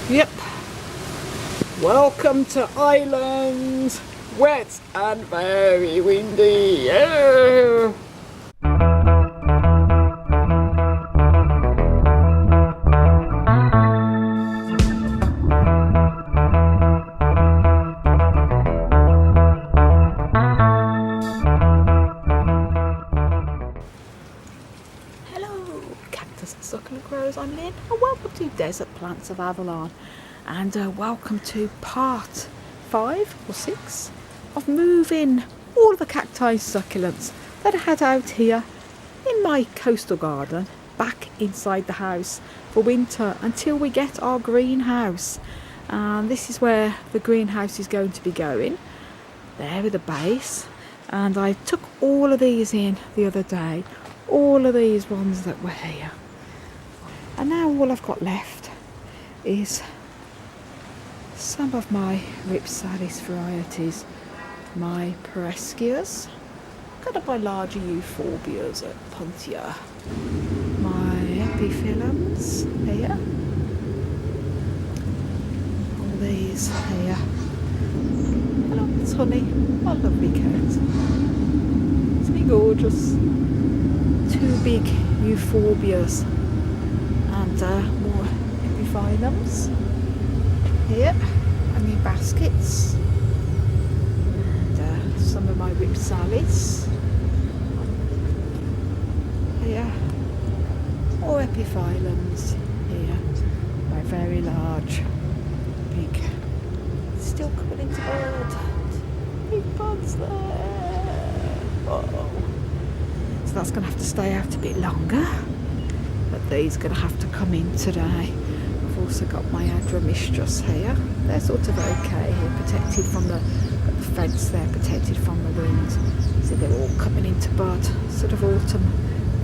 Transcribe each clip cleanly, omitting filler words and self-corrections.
Yep. Welcome to Ireland. Wet and very windy. Yeah. Hello, cactus and succulent growers. I'm Lynn, and welcome to Desert Plants of Avalon. And welcome to part 5 or 6 of moving all the cacti succulents that I had out here in my coastal garden back inside the house for winter until we get our greenhouse. And this is where the greenhouse is going to be going, there with the base. And I took all of these in the other day, all of these ones that were here. And now all I've got left is some of my Ripsalis varieties, my Perescias, got up my larger euphorbias at Pontia, my epiphyllums here, all these here. Hello, it's Honey, my lovely cat. Isn't he gorgeous? 2 big euphorbias and more epiphyllums here, hanging baskets, and some of my Ripsalis here, more epiphyllums here, my very large, big, still coming into bud, big buds there. Oh. So that's going to have to stay out a bit longer, but these are going to have to come in today. I've also got my Adramistras here. They're sort of okay here, protected from the fence there, protected from the wind. So they're all coming into bud, sort of autumn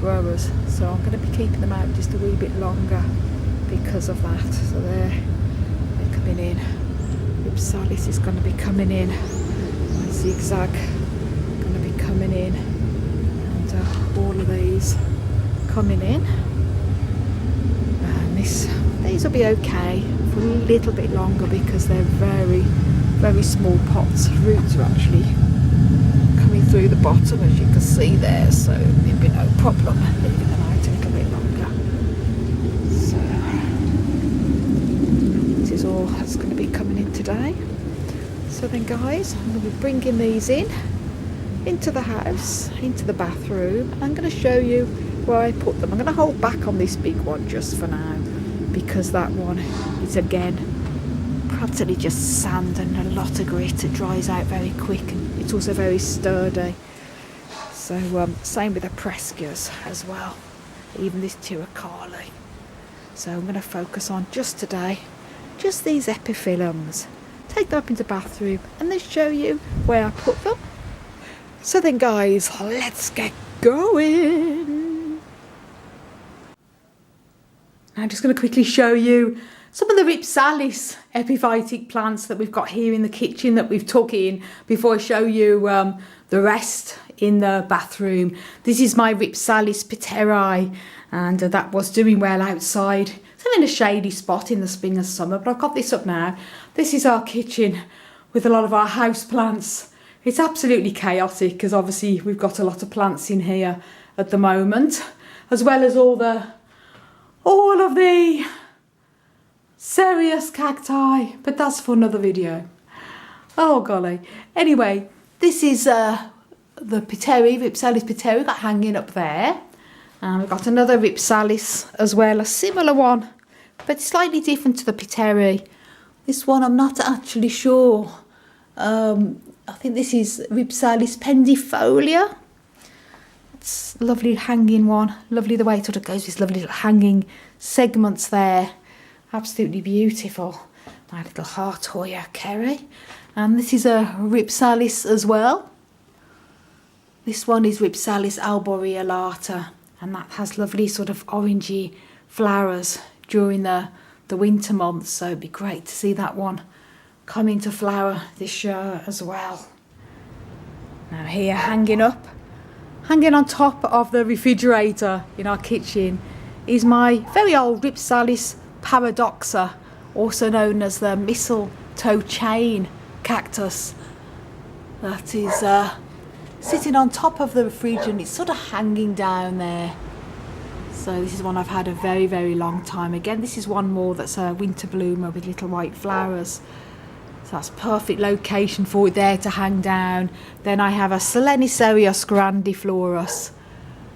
growers. So I'm going to be keeping them out just a wee bit longer because of that. So they're coming in. Ripsalis is going to be coming in. My zigzag going to be coming in. And all of these coming in. And these will be okay for a little bit longer because they're very, very small pots. Roots are actually coming through the bottom, as you can see there, so it'll be no problem leaving them out a little bit longer. So this is all that's going to be coming in today. So then guys, I'm going to be bringing these into the house, into the bathroom. I'm going to show you where I put them. I'm going to hold back on this big one just for now because that one is again practically just sand and a lot of grit. It dries out very quick and it's also very sturdy. So same with the Perescias as well, even this Tiracali. So I'm going to focus on just today just these epiphyllums, take them up into the bathroom and then show you where I put them. So then guys, let's get going. I'm just going to quickly show you some of the Ripsalis epiphytic plants that we've got here in the kitchen that we've took in before I show you the rest in the bathroom. This is my Ripsalis piteri, and that was doing well outside. It's in a shady spot in the spring and summer, but I've got this up now. This is our kitchen with a lot of our house plants. It's absolutely chaotic because obviously we've got a lot of plants in here at the moment, as well as all of the serious cacti, but that's for another video. Oh golly. Anyway, this is the piteri, Ripsalis piteri, got hanging up there. And we've got another Ripsalis as well, a similar one, but slightly different to the piteri. This one I'm not actually sure. I think this is Ripsalis pendifolia. It's a lovely hanging one. Lovely the way it sort of goes with lovely little hanging segments there. Absolutely beautiful. My little heart Hoya Kerry. And this is a Ripsalis as well. This one is Ripsalis arborealata, and that has lovely sort of orangey flowers during the winter months. So it'd be great to see that one come into flower this year as well. Now here, hanging on top of the refrigerator in our kitchen, is my very old Ripsalis paradoxa also known as the mistletoe chain cactus. That is sitting on top of the refrigerant. It's sort of hanging down there. So this is one I've had a very, very long time. Again, this is one more that's a winter bloomer with little white flowers. So that's perfect location for it there to hang down. Then I have a Selenicereus grandiflorus.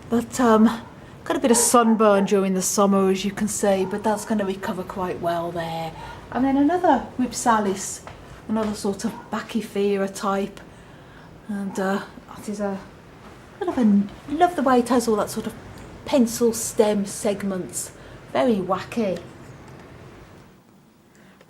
But got a bit of sunburn during the summer, as you can see, but that's going to recover quite well there. And then another Ripsalis, another sort of Bachyphera type. And that is a love the way it has all that sort of pencil stem segments. Very wacky.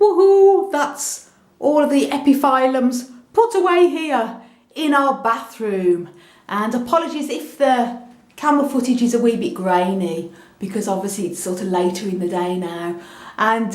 Woohoo! That's all of the epiphyllums put away here in our bathroom. And apologies if the camera footage is a wee bit grainy, because obviously it's sort of later in the day now. And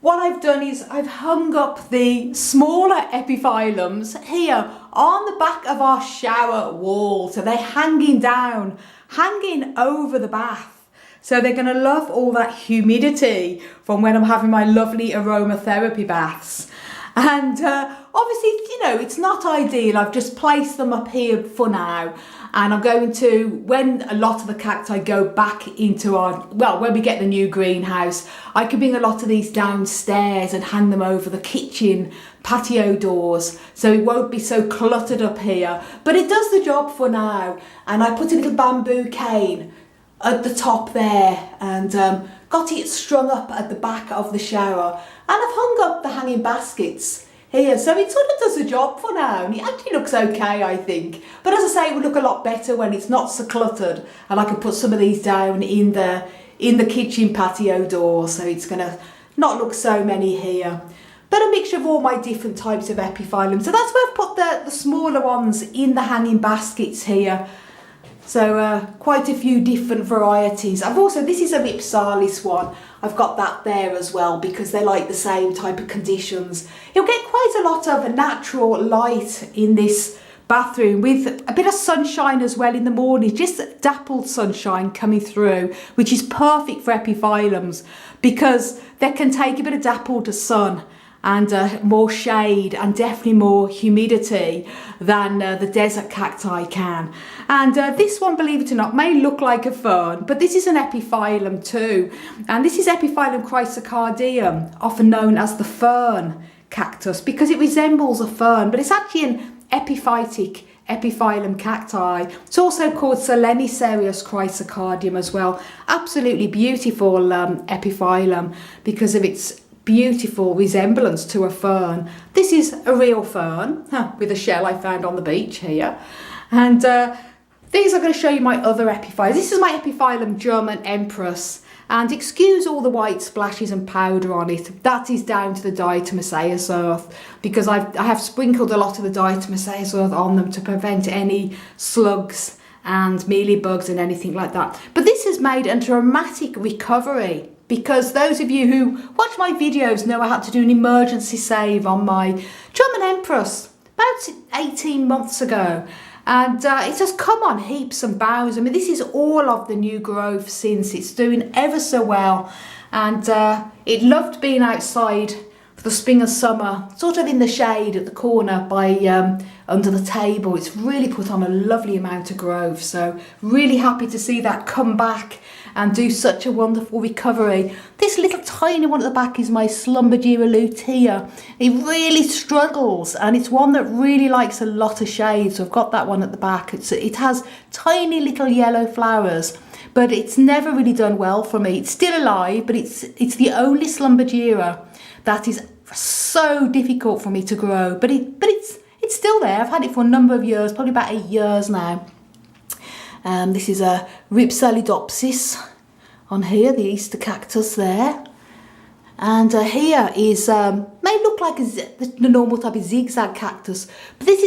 what I've done is I've hung up the smaller epiphyllums here on the back of our shower wall. So they're hanging down, hanging over the bath. So they're going to love all that humidity from when I'm having my lovely aromatherapy baths. And obviously, you know, it's not ideal. I've just placed them up here for now. And I'm going to, when a lot of the cacti go back into our, well, when we get the new greenhouse, I can bring a lot of these downstairs and hang them over the kitchen patio doors, so it won't be so cluttered up here. But it does the job for now. And I put a little bamboo cane at the top there and got it strung up at the back of the shower. And I've hung up the hanging baskets here, so it sort of does the job for now, and it actually looks okay, I think. But as I say, it would look a lot better when it's not so cluttered, and I can put some of these down in the kitchen patio door, so it's going to not look so many here. But a mixture of all my different types of epiphyllum. So that's where I've put the smaller ones in the hanging baskets here. So quite a few different varieties. I've also, this is a Ripsalis one. I've got that there as well because they like the same type of conditions. You'll get quite a lot of natural light in this bathroom with a bit of sunshine as well in the morning, just dappled sunshine coming through, which is perfect for epiphyllums because they can take a bit of dappled sun and more shade and definitely more humidity than the desert cacti can. And this one, believe it or not, may look like a fern, but this is an epiphyllum too. And this is Epiphyllum chrysocardium, often known as the fern cactus, because it resembles a fern, but it's actually an epiphytic epiphyllum cacti. It's also called Selenicereus chrysocardium as well. Absolutely beautiful epiphyllum because of its beautiful resemblance to a fern. This is a real fern with a shell I found on the beach here. And these are going to show you my other epiphyllum. This is my Epiphyllum German Empress. And excuse all the white splashes and powder on it. That is down to the diatomaceous earth because I have sprinkled a lot of the diatomaceous earth on them to prevent any slugs and mealybugs and anything like that. But this has made a dramatic recovery because those of you who watch my videos know I had to do an emergency save on my German Empress about 18 months ago. And it has come on heaps and bounds. I mean, this is all of the new growth since. It's doing ever so well. And it loved being outside for the spring and summer, sort of in the shade at the corner by under the table. It's really put on a lovely amount of growth. So really happy to see that come back and do such a wonderful recovery. This little tiny one at the back is my Schlumbergera lutea. It really struggles and it's one that really likes a lot of shade. So I've got that one at the back. It has tiny little yellow flowers, but it's never really done well for me. It's still alive, but it's the only Schlumbergera that is so difficult for me to grow. But it's still there. I've had it for a number of years, probably about 8 years now. This is a Ripsalidopsis on here, the Easter cactus there. And here is, may look like the normal type of zigzag cactus, but this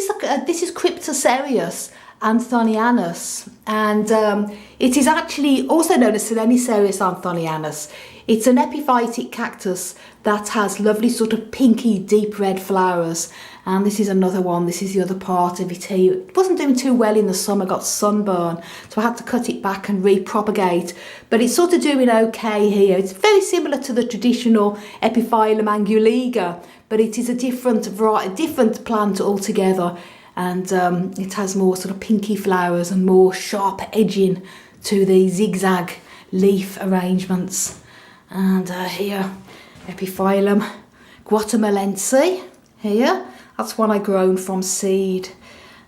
is Cryptocereus anthonianus, and it is actually also known as Selenicereus anthonianus. It's an epiphytic cactus that has lovely sort of pinky deep red flowers, And this is another one. This is the other part of it here. It wasn't doing too well in the summer, got sunburn, so I had to cut it back and repropagate. But it's sort of doing okay here. It's very similar to the traditional Epiphyllum anguliga, but it is a different variety, different plant altogether. And it has more sort of pinky flowers and more sharp edging to the zigzag leaf arrangements. And here, Epiphyllum guatemalense here. That's one I've grown from seed.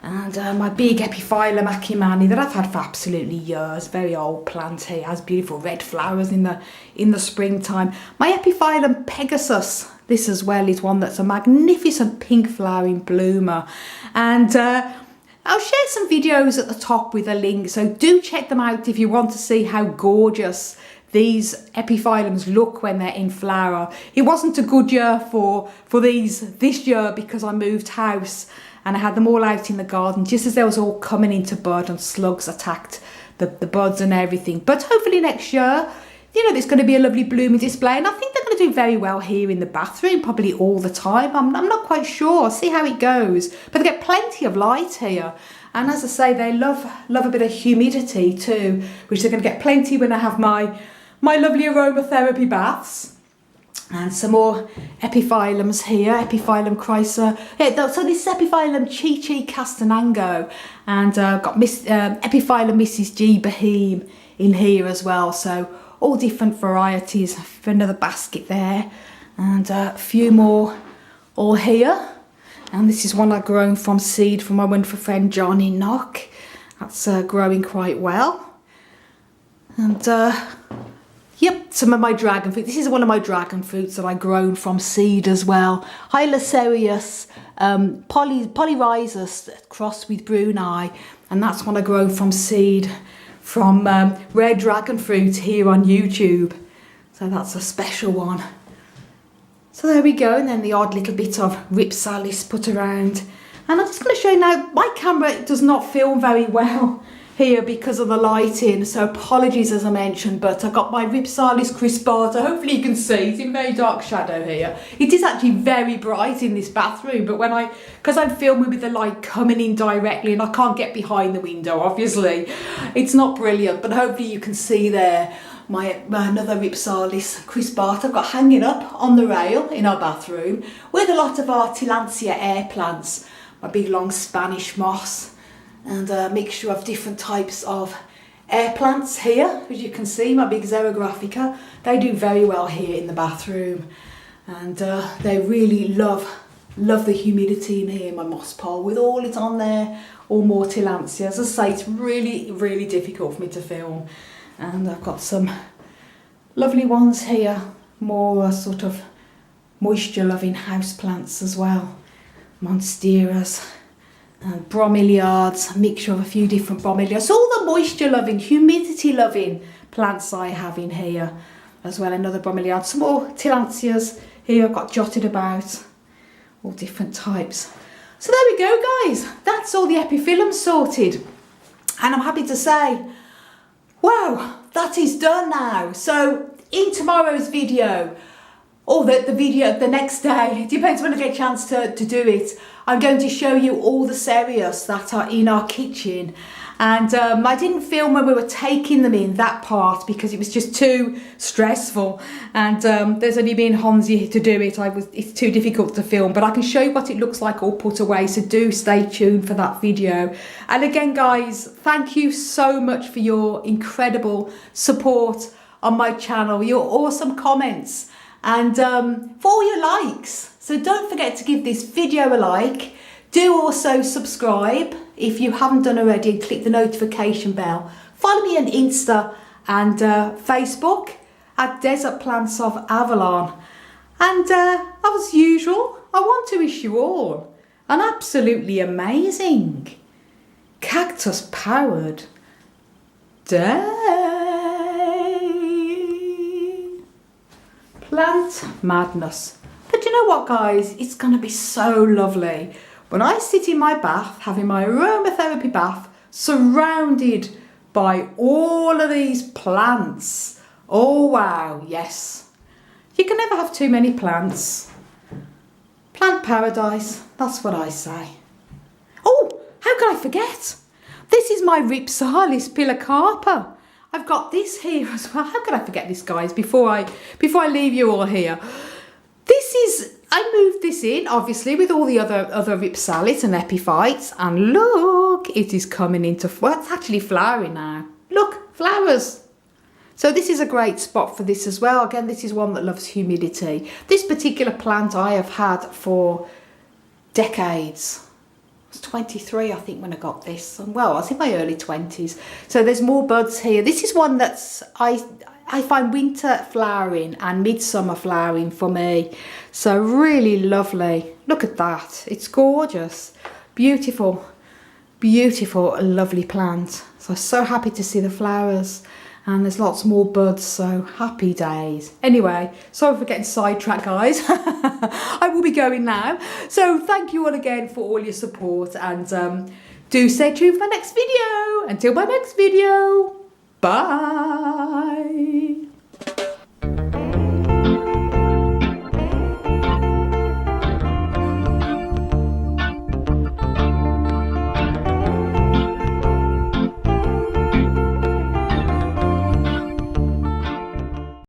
And my big Epiphyllum akimani that I've had for absolutely years, very old plant here, has beautiful red flowers in the springtime. My Epiphyllum pegasus, this as well is one that's a magnificent pink flowering bloomer. And I'll share some videos at the top with a link, so do check them out if you want to see how gorgeous these epiphyllums look when they're in flower. It wasn't a good year for these this year because I moved house and I had them all out in the garden just as they was all coming into bud and slugs attacked the buds and everything. But hopefully next year, you know, there's going to be a lovely blooming display, and I think they're going to do very well here in the bathroom, probably all the time. I'm not quite sure. I'll see how it goes. But they get plenty of light here. And as I say, they love a bit of humidity too, which they're going to get plenty when I have my lovely aromatherapy baths. And some more epiphyllums here, Epiphyllum chrysa. Yeah, so this is Epiphyllum Chi Castanango, and got Epiphyllum Mrs. G Boheme in here as well. So all different varieties. For another basket there, and a few more all here. And this is one I've grown from seed from my wonderful friend John in Knock. That's growing quite well. And yep, some of my dragon fruit. This is one of my dragon fruits that I grown from seed as well. Hylocereus polyrhizus crossed with Brunei, and that's one I grown from seed from Rare Dragon Fruit here on YouTube. So that's a special one. So there we go, and then the odd little bit of Ripsalis put around. And I'm just going to show you now, my camera does not film very well here because of the lighting, so apologies as I mentioned, but I've got my Ripsalis crispata. Hopefully you can see, it's in very dark shadow here. It is actually very bright in this bathroom, but because I'm filming with the light coming in directly and I can't get behind the window, obviously, it's not brilliant, but hopefully you can see there my another Ripsalis crispata I've got hanging up on the rail in our bathroom with a lot of our Tillandsia air plants, my big long Spanish moss, and a mixture of different types of air plants here. As you can see, my big Xerographica, they do very well here in the bathroom, and they really love the humidity in here, my moss pole with all it on there, all more Tillandsia. As I say, it's really difficult for me to film. And I've got some lovely ones here, more sort of moisture loving house plants as well, monsteras and bromeliads, a mixture of a few different bromeliads. So all the moisture loving, humidity loving plants I have in here as well. Another bromeliad, some more Tillandsias here I've got jotted about, all different types. So there we go, guys, that's all the epiphyllums sorted, and I'm happy to say, wow, that is done now. So in tomorrow's video, or the video the next day, it depends when I get a chance to do it, I'm going to show you all the cereus that are in our kitchen. And I didn't film when we were taking them in, that part, because it was just too stressful. And there's only me and Honzi to do it. It's too difficult to film, but I can show you what it looks like all put away. So do stay tuned for that video. And again, guys, thank you so much for your incredible support on my channel, your awesome comments, and for all your likes. So don't forget to give this video a like. Do also subscribe if you haven't done already, and click the notification bell. Follow me on Insta and Facebook at Desert Plants of Avalon. And as usual, I want to wish you all an absolutely amazing cactus powered day. Plant madness. But you know what, guys? It's going to be so lovely when I sit in my bath, having my aromatherapy bath, surrounded by all of these plants. Oh wow, yes. You can never have too many plants. Plant paradise, that's what I say. Oh, how can I forget? This is my Ripsalis pilocarpa. I've got this here as well. How can I forget this, guys, before I leave you all here? This is, I moved this in, obviously, with all the other Ripsalis and epiphytes. And look, it is coming into, well, it's actually flowering now. Look, flowers. So this is a great spot for this as well. Again, this is one that loves humidity. This particular plant I have had for decades. I was 23, I think, when I got this. Well, I was in my early 20s. So there's more buds here. This is one that's, I find winter flowering and midsummer flowering for me. So really lovely. Look at that. It's gorgeous. Beautiful, beautiful, lovely plant. So happy to see the flowers. And there's lots more buds, so happy days. Anyway, sorry for getting sidetracked, guys. I will be going now. So thank you all again for all your support, and do stay tuned for my next video. Until my next video, bye.